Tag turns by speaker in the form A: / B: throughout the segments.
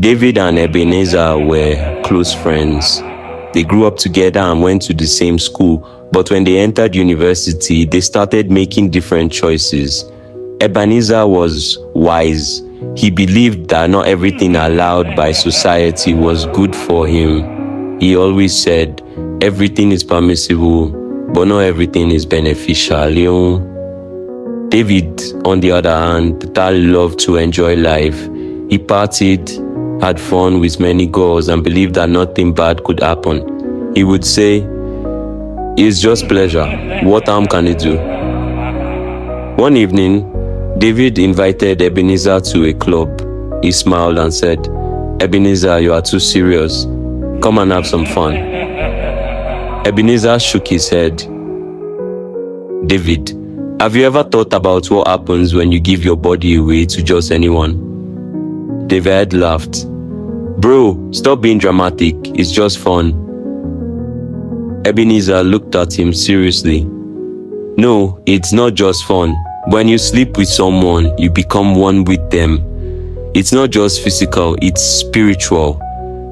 A: David and Ebenezer were close friends. They grew up together and went to the same school, but when they entered university, they started making different choices. Ebenezer was wise. He believed that not everything allowed by society was good for him. He always said, everything is permissible, but not everything is beneficial. David, on the other hand, that loved to enjoy life. He partied, had fun with many girls, and believed that nothing bad could happen. He would say, it's just pleasure. What harm can it do? One evening, David invited Ebenezer to a club. He smiled and said, Ebenezer, you are too serious. Come and have some fun. Ebenezer shook his head. David, have you ever thought about what happens when you give your body away to just anyone? David laughed. Bro, stop being dramatic. It's just fun. Ebenezer looked at him seriously. No, it's not just fun. When you sleep with someone, you become one with them. It's not just physical, it's spiritual.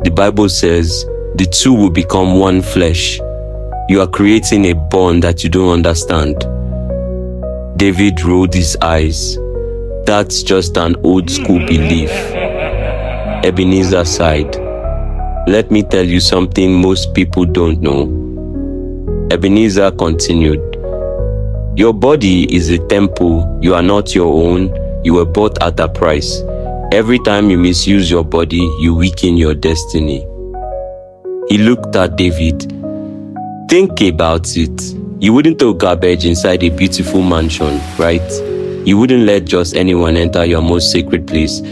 A: The Bible says, the two will become one flesh. You are creating a bond that you don't understand. David rolled his eyes. That's just an old school belief. Ebenezer sighed. Let me tell you something most people don't know. Ebenezer continued. Your body is a temple. You are not your own. You were bought at a price. Every time you misuse your body, you weaken your destiny. He looked at David. Think about it. You wouldn't throw garbage inside a beautiful mansion, right? You wouldn't let just anyone enter your most sacred place.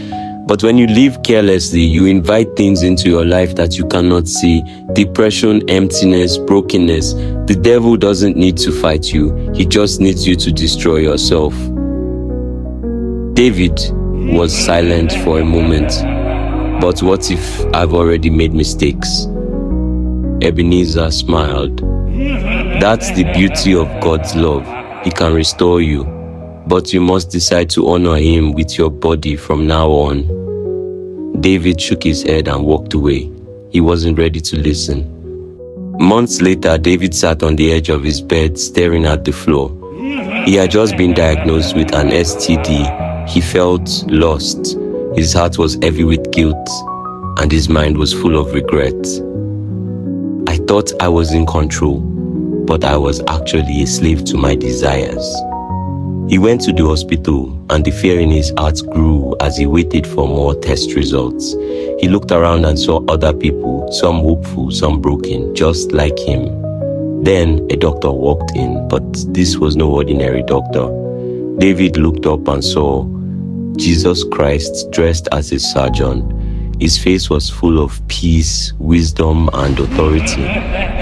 A: But when you live carelessly, you invite things into your life that you cannot see. Depression, emptiness, brokenness. The devil doesn't need to fight you. He just needs you to destroy yourself. David was silent for a moment. But what if I've already made mistakes? Ebenezer smiled. That's the beauty of God's love. He can restore you. But you must decide to honor him with your body from now on. David shook his head and walked away. He wasn't ready to listen. Months later, David sat on the edge of his bed, staring at the floor. He had just been diagnosed with an STD. He felt lost. His heart was heavy with guilt, and his mind was full of regret. I thought I was in control, but I was actually a slave to my desires. He went to the hospital, and the fear in his heart grew as he waited for more test results. He looked around and saw other people, some hopeful, some broken, just like him. Then a doctor walked in, but this was no ordinary doctor. David looked up and saw Jesus Christ dressed as a surgeon. His face was full of peace, wisdom, and authority.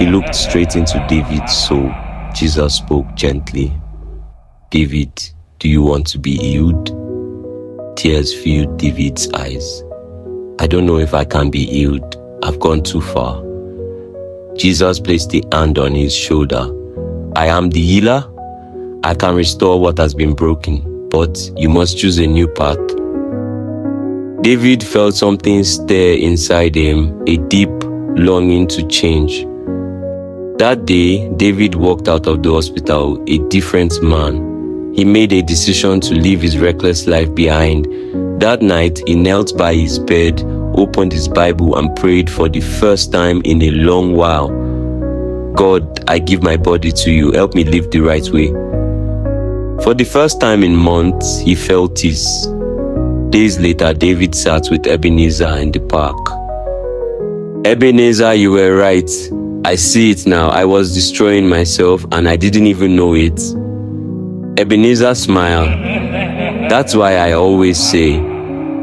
A: He looked straight into David's soul. Jesus spoke gently. David, do you want to be healed? Tears filled David's eyes. I don't know if I can be healed. I've gone too far. Jesus placed a hand on his shoulder. I am the healer. I can restore what has been broken, but you must choose a new path. David felt something stir inside him, a deep longing to change. That day, David walked out of the hospital a different man. He made a decision to leave his reckless life behind. That night, he knelt by his bed, opened his Bible, and prayed for the first time in a long while. God, I give my body to you. Help me live the right way. For the first time in months, he felt peace. Days later, David sat with Ebenezer in the park. Ebenezer, you were right. I see it now. I was destroying myself and I didn't even know it. Ebenezer smiled. That's why I always say,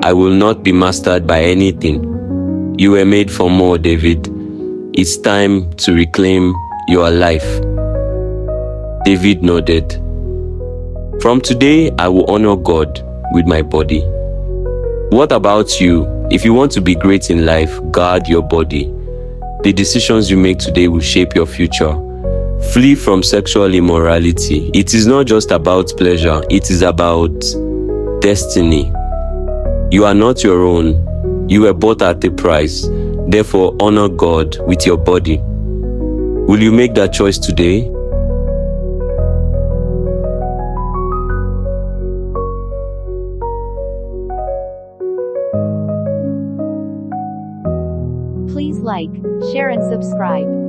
A: I will not be mastered by anything. You were made for more, David. It's time to reclaim your life. David nodded. From today, I will honor God with my body. What about you? If you want to be great in life, guard your body. The decisions you make today will shape your future. Flee from sexual immorality. It is not just about pleasure, it is about destiny. You are not your own. You were bought at a price. Therefore, honor God with your body. Will you make that choice today?
B: Please like, share and subscribe.